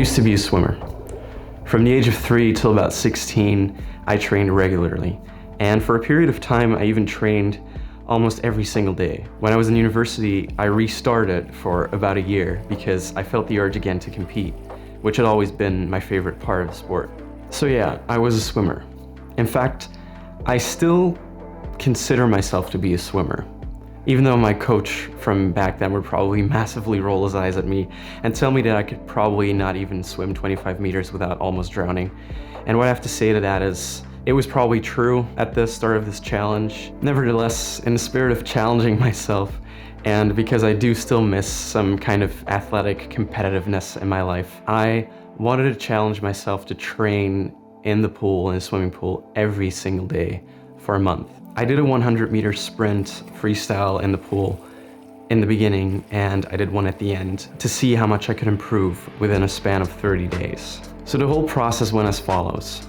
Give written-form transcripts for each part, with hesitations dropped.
used to be a swimmer. From the age of 3 till about 16, I trained regularly. And for a period of time, I even trained almost every single day. When I was in university, I restarted for about a year because I felt the urge again to compete, which had always been my favorite part of the sport. So yeah, I was a swimmer. In fact, I still consider myself to be a swimmer, even though my coach from back then would probably massively roll his eyes at me and tell me that I could probably not even swim 25 meters without almost drowning. And what I have to say to that is, it was probably true at the start of this challenge. Nevertheless, in the spirit of challenging myself, and because I do still miss some kind of athletic competitiveness in my life, I wanted to challenge myself to train in the pool, in the swimming pool, every single day for a month. I did a 100-meter sprint freestyle in the pool in the beginning, and I did one at the end to see how much I could improve within a span of 30 days. So the whole process went as follows.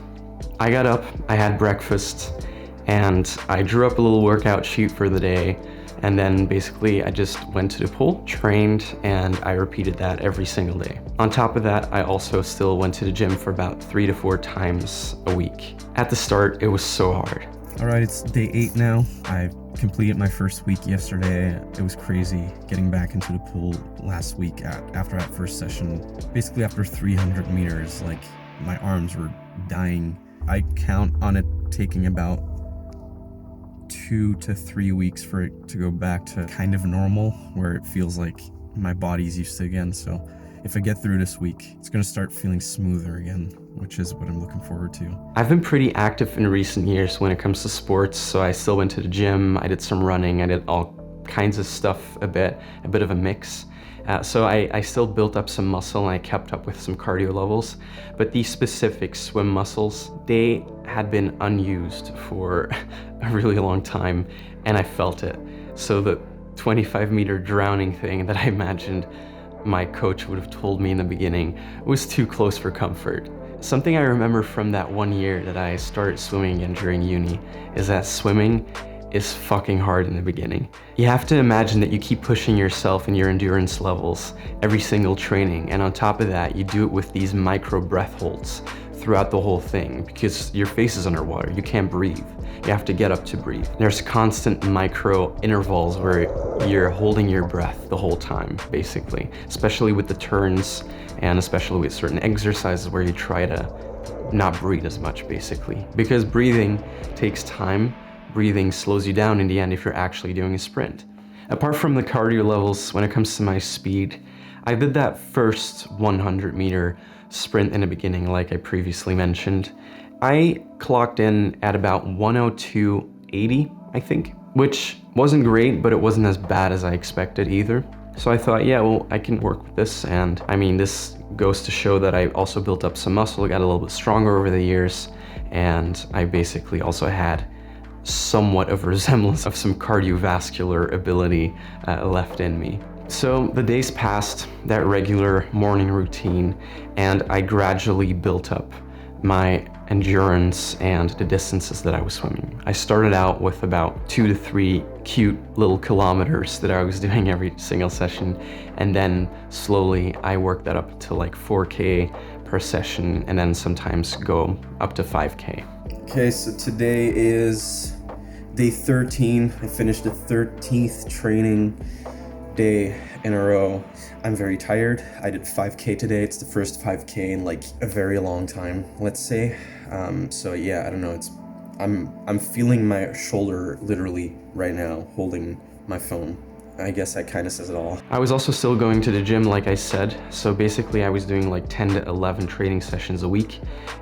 I got up, I had breakfast, and I drew up a little workout sheet for the day, and then basically I just went to the pool, trained, and I repeated that every single day. On top of that, I also still went to the gym for about 3 to 4 times a week. At the start, it was so hard. All right, it's day 8 now. I completed my first week yesterday. It was crazy getting back into the pool last week after that first session. Basically after 300 meters, like my arms were dying. I count on it taking about 2 to 3 weeks for it to go back to kind of normal, where it feels like my body's used to again. So if I get through this week, it's gonna start feeling smoother again, which is what I'm looking forward to. I've been pretty active in recent years when it comes to sports, so I still went to the gym, I did some running, I did all kinds of stuff a bit of a mix. So I still built up some muscle and I kept up with some cardio levels, but these specific swim muscles, they had been unused for a really long time, and I felt it. So the 25-meter drowning thing that I imagined my coach would have told me in the beginning was too close for comfort. Something I remember from that one year that I started swimming again during uni is that swimming is fucking hard in the beginning. You have to imagine that you keep pushing yourself and your endurance levels every single training, and on top of that, you do it with these micro breath holds throughout the whole thing because your face is underwater, you can't breathe. You have to get up to breathe. There's constant micro intervals where you're holding your breath the whole time, basically, especially with the turns and especially with certain exercises where you try to not breathe as much, basically. Because breathing takes time, breathing slows you down in the end if you're actually doing a sprint. Apart from the cardio levels, when it comes to my speed, I did that first 100-meter sprint in the beginning, like I previously mentioned. I clocked in at about 102.80, I think, which wasn't great, but it wasn't as bad as I expected either. So I thought, yeah, well, I can work with this, and I mean, this goes to show that I also built up some muscle, got a little bit stronger over the years, and I basically also had somewhat of a resemblance of some cardiovascular ability left in me. So the days passed, that regular morning routine, and I gradually built up my endurance and the distances that I was swimming. I started out with about 2 to 3 cute little kilometers that I was doing every single session, and then slowly I worked that up to like 4K per session, and then sometimes go up to 5K. Okay, so today is day 13. I finished the 13th training day in a row. I'm very tired. I did 5K today. It's the first 5K in like a very long time, let's say. So yeah, I don't know. I'm feeling my shoulder literally right now, holding my phone. I guess that kind of says it all. I was also still going to the gym, like I said. So basically I was doing like 10 to 11 training sessions a week.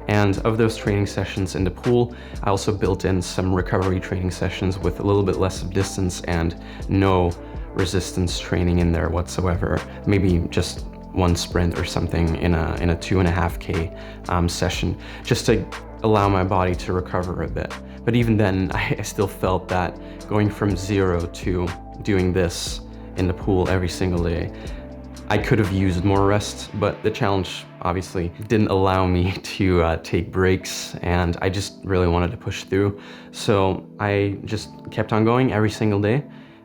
And of those training sessions in the pool, I also built in some recovery training sessions with a little bit less of distance and no resistance training in there whatsoever. Maybe just one sprint or something in a 2.5K session, just to allow my body to recover a bit. But even then, I still felt that going from 0 to doing this in the pool every single day, I could have used more rest, but the challenge obviously didn't allow me to take breaks, and I just really wanted to push through. So I just kept on going every single day,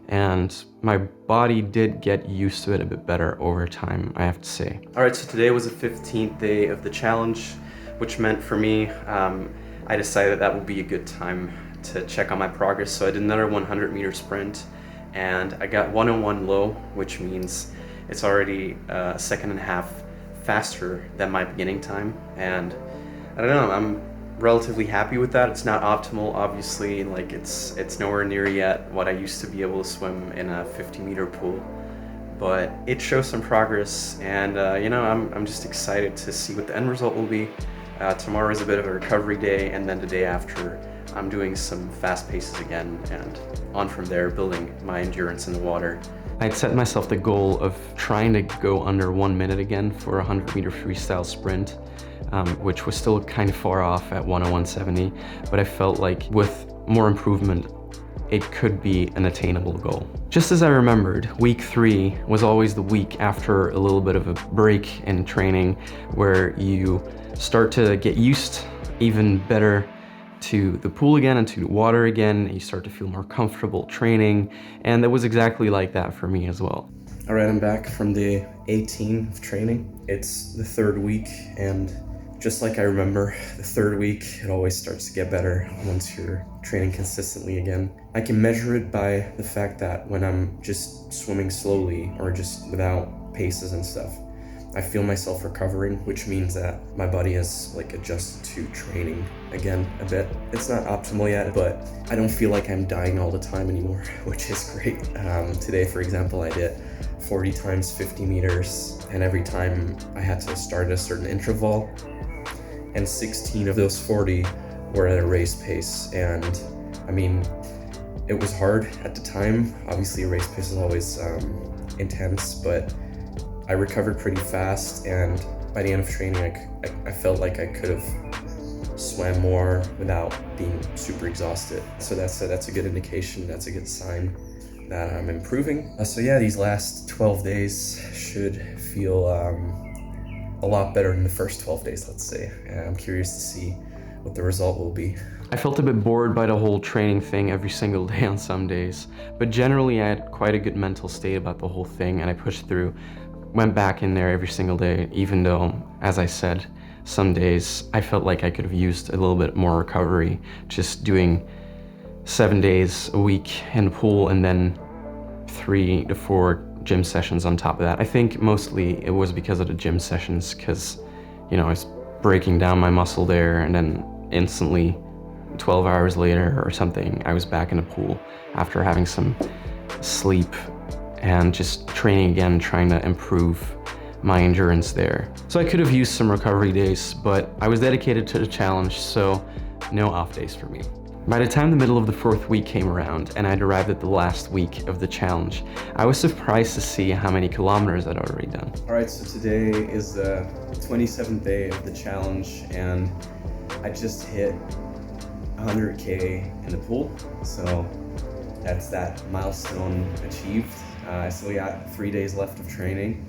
and my body did get used to it a bit better over time, I have to say. All right, so today was the 15th day of the challenge, which meant for me, I decided that would be a good time to check on my progress. So I did another 100-meter sprint, and I got 1:01 low, which means it's already a second and a half faster than my beginning time. And I don't know, I'm relatively happy with that. It's not optimal, obviously, like it's nowhere near yet what I used to be able to swim in a 50-meter pool, but it shows some progress, and you know, I'm just excited to see what the end result will be. Tomorrow is a bit of a recovery day, and then the day after I'm doing some fast paces again, and on from there, building my endurance in the water. I'd set myself the goal of trying to go under 1 minute again for a 100-meter freestyle sprint, which was still kind of far off at 1:01.70, but I felt like with more improvement, it could be an attainable goal. Just as I remembered, week 3 was always the week after a little bit of a break in training where you start to get used even better to the pool again and to the water again. You start to feel more comfortable training, and that was exactly like that for me as well. All right, I'm back from day 18 of training. It's the 3rd week, and just like I remember, the 3rd week, it always starts to get better once you're training consistently again. I can measure it by the fact that when I'm just swimming slowly or just without paces and stuff, I feel myself recovering, which means that my body has like adjusted to training again a bit. It's not optimal yet, but I don't feel like I'm dying all the time anymore, which is great. Today, for example, I did 40 times 50 meters, and every time I had to start at a certain interval, and 16 of those 40 were at a race pace. And I mean, it was hard at the time. Obviously, a race pace is always intense, but I recovered pretty fast, and by the end of training, I felt like I could have swam more without being super exhausted. So that's a good indication, that's a good sign that I'm improving. So yeah, these last 12 days should feel a lot better than the first 12 days, let's say. I'm curious to see what the result will be. I felt a bit bored by the whole training thing every single day on some days, but generally I had quite a good mental state about the whole thing, and I pushed through. Went back in there every single day, even though, as I said, some days I felt like I could have used a little bit more recovery, just doing 7 days a week in the pool and then 3 to 4 gym sessions on top of that. I think mostly it was because of the gym sessions, because, you know, I was breaking down my muscle there, and then instantly 12 hours later or something, I was back in the pool after having some sleep and just training again, trying to improve my endurance there. So I could have used some recovery days, but I was dedicated to the challenge, so no off days for me. By the time the middle of the 4th week came around and I'd arrived at the last week of the challenge, I was surprised to see how many kilometers I'd already done. All right, so today is the 27th day of the challenge, and I just hit 100K in the pool, so that's that milestone achieved. I still got 3 days left of training.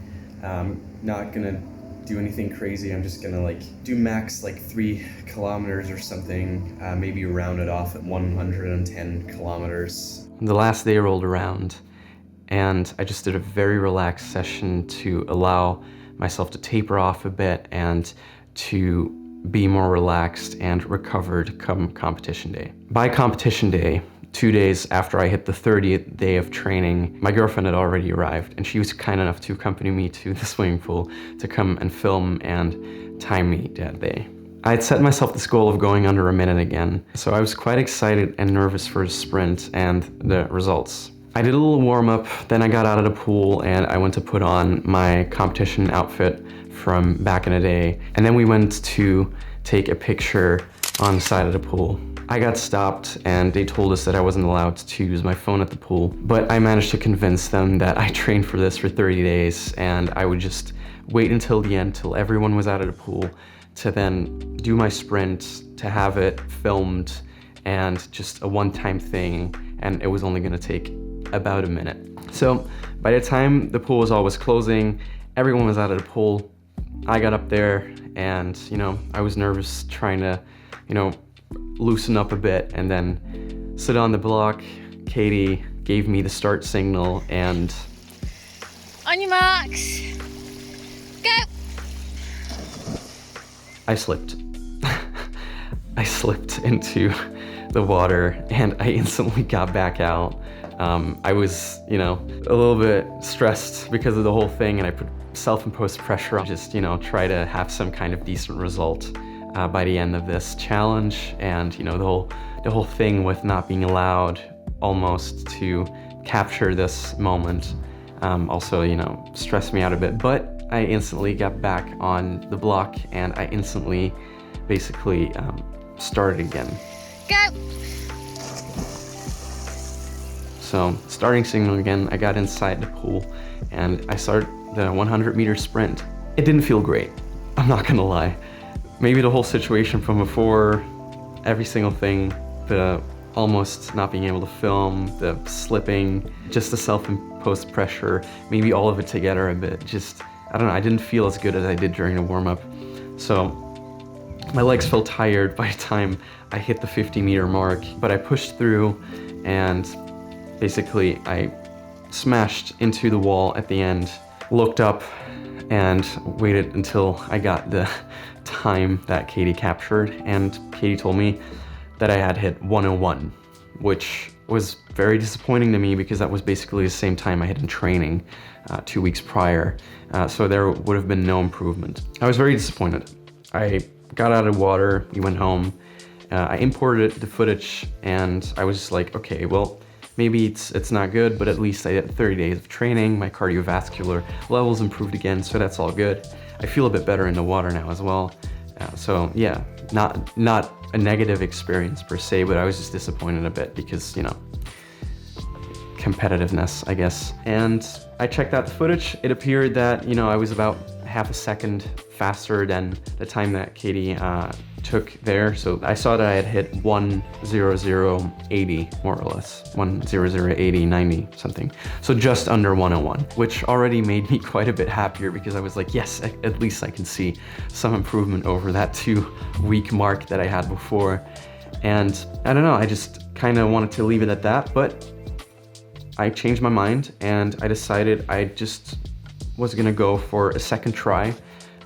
Not gonna do anything crazy. I'm just gonna do max 3 kilometers or something, maybe round it off at 110 kilometers. The last day rolled around, and I just did a very relaxed session to allow myself to taper off a bit and to be more relaxed and recovered come competition day. By competition day, 2 days after I hit the 30th day of training, my girlfriend had already arrived, and she was kind enough to accompany me to the swimming pool to come and film and time me that day. I had set myself this goal of going under a minute again, so I was quite excited and nervous for the sprint and the results. I did a little warm-up, then I got out of the pool and I went to put on my competition outfit from back in the day, and then we went to take a picture on the side of the pool. I got stopped and they told us that I wasn't allowed to use my phone at the pool, but I managed to convince them that I trained for this for 30 days and I would just wait until the end, till everyone was out of the pool, to then do my sprint, to have it filmed, and just a one-time thing, and it was only gonna take about a minute. So by the time the pool was always closing, everyone was out of the pool, I got up there and, I was nervous trying to, loosen up a bit and then sit on the block, Katie gave me the start signal, and on your marks, go! I slipped. I slipped into the water and I instantly got back out. I was, a little bit stressed because of the whole thing, and I put self-imposed pressure on just, try to have some kind of decent result by the end of this challenge. And, the whole thing with not being allowed almost to capture this moment also, stressed me out a bit. But I instantly got back on the block and I instantly basically started again. Go! So, starting signal again, I got inside the pool and I started the 100-meter sprint. It didn't feel great, I'm not gonna lie. Maybe the whole situation from before, every single thing, the almost not being able to film, the slipping, just the self-imposed pressure, maybe all of it together a bit. Just, I don't know, I didn't feel as good as I did during the warm-up. So, my legs felt tired by the time I hit the 50-meter mark, but I pushed through and basically I smashed into the wall at the end, looked up and waited until I got the time that Katie captured, and Katie told me that I had hit 101, which was very disappointing to me because that was basically the same time I had in training 2 weeks prior, so there would have been no improvement. I was very disappointed. I got out of the water, we went home, I imported the footage, and I was just like, okay, well, maybe it's not good, but at least I did 30 days of training, my cardiovascular levels improved again, so that's all good. I feel a bit better in the water now as well. So yeah, not a negative experience per se, but I was just disappointed a bit because, competitiveness, I guess. And I checked out the footage. It appeared that, I was about half a second faster than the time that Katie took there. So I saw that I had hit 1:00:80 more or less, 1:00:80, something. So just under 101, which already made me quite a bit happier because I was like, yes, at least I can see some improvement over that 2-week mark that I had before. And I don't know, I just kind of wanted to leave it at that, but I changed my mind and I decided I just was gonna go for a second try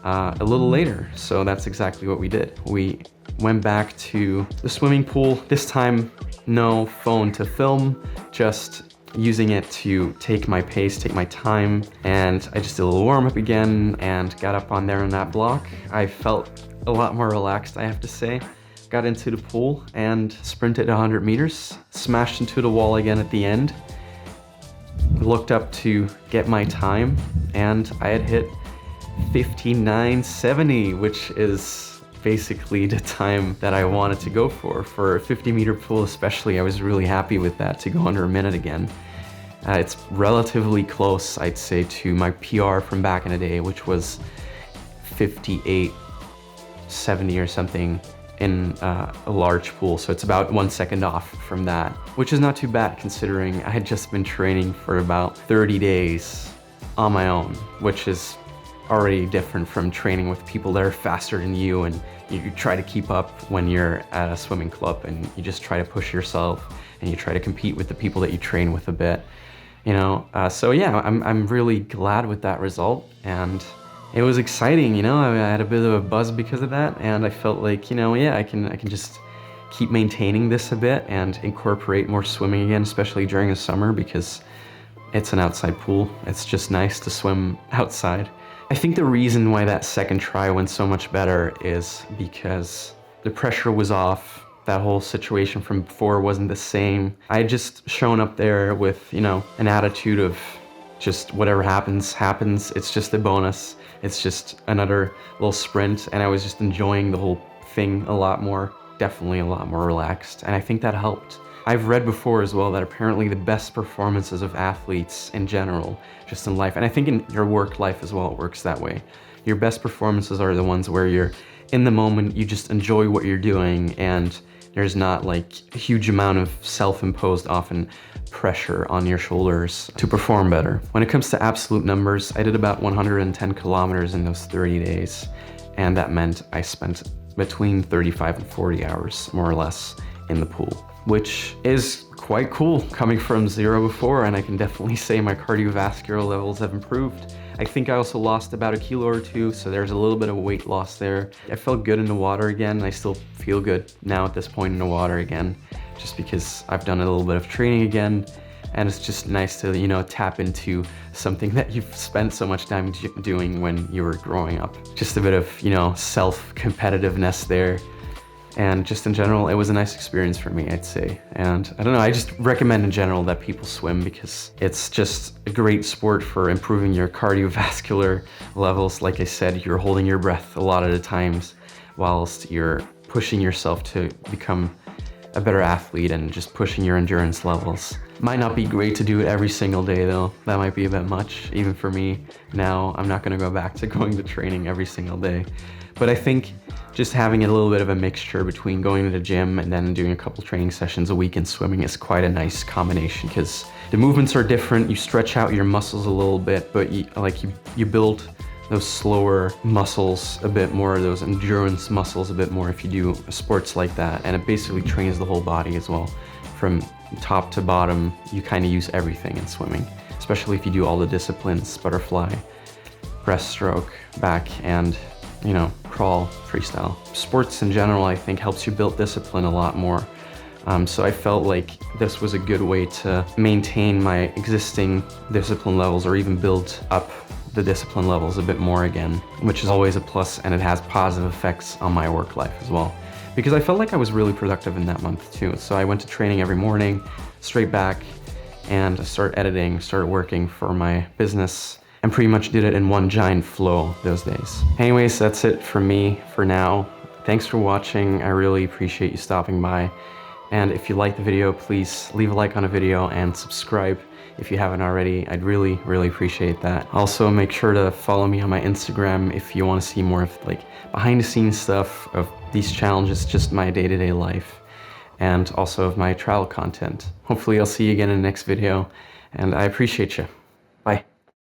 a little later. So that's exactly what we did. We went back to the swimming pool. This time, no phone to film, just using it to take my pace, take my time. And I just did a little warm up again and got up on there on that block. I felt a lot more relaxed, I have to say. Got into the pool and sprinted 100 meters, smashed into the wall again at the end. Looked up to get my time and I had hit 59:70, which is basically the time that I wanted to go for a 50-meter pool especially. I was really happy with that, to go under a minute again. It's relatively close, I'd say, to my PR from back in the day, which was 58:70 or something in a large pool. So it's about 1 second off from that, which is not too bad considering I had just been training for about 30 days on my own, which is already different from training with people that are faster than you, and you try to keep up when you're at a swimming club and you just try to push yourself and you try to compete with the people that you train with a bit, so yeah, I'm really glad with that result, and it was exciting. I had a bit of a buzz because of that, and I felt like, yeah, I can just keep maintaining this a bit and incorporate more swimming again, especially during the summer because it's an outside pool. It's just nice to swim outside. I think the reason why that second try went so much better is because the pressure was off. That whole situation from before wasn't the same. I had just shown up there with, an attitude of just whatever happens, happens. It's just a bonus. It's just another little sprint, and I was just enjoying the whole thing a lot more, definitely a lot more relaxed, and I think that helped. I've read before as well that apparently the best performances of athletes in general, just in life, and I think in your work life as well, it works that way. Your best performances are the ones where you're in the moment, you just enjoy what you're doing, and there's not like a huge amount of self-imposed often pressure on your shoulders to perform better. When it comes to absolute numbers, I did about 110 kilometers in those 30 days, and that meant I spent between 35 and 40 hours, more or less, in the pool, which is quite cool coming from 0 before, and I can definitely say my cardiovascular levels have improved. I think I also lost about 1 kilo or 2, so there's a little bit of weight loss there. I felt good in the water again. I still feel good now at this point in the water again, just because I've done a little bit of training again, and it's just nice to, you know, tap into something that you've spent so much time doing when you were growing up. Just a bit of, you know, self-competitiveness there. And just in general, it was a nice experience for me, I'd say. And I don't know, I just recommend in general that people swim because it's just a great sport for improving your cardiovascular levels. Like I said, you're holding your breath a lot of the times whilst you're pushing yourself to become a better athlete and just pushing your endurance levels. Might not be great to do it every single day though. That might be a bit much, even for me. Now, I'm not gonna go back to going to training every single day. But I think just having a little bit of a mixture between going to the gym and then doing a couple training sessions a week and swimming is quite a nice combination because the movements are different. You stretch out your muscles a little bit, but you build those slower muscles a bit more, those endurance muscles a bit more if you do sports like that. And it basically trains the whole body as well. From top to bottom, you kind of use everything in swimming, especially if you do all the disciplines, butterfly, breaststroke, back, and, you know, crawl, freestyle. Sports in general, I think, helps you build discipline a lot more. So I felt like this was a good way to maintain my existing discipline levels or even build up the discipline levels a bit more again, which is always a plus, and it has positive effects on my work life as well. Because I felt like I was really productive in that month too. So I went to training every morning, straight back, and I started editing, started working for my business, and pretty much did it in one giant flow those days. Anyways, that's it for me for now. Thanks for watching. I really appreciate you stopping by. And if you liked the video, please leave a like on the video and subscribe if you haven't already. I'd really, really appreciate that. Also, make sure to follow me on my Instagram if you want to see more of like behind the scenes stuff of these challenges, just my day-to-day life, and also of my travel content. Hopefully I'll see you again in the next video, and I appreciate you.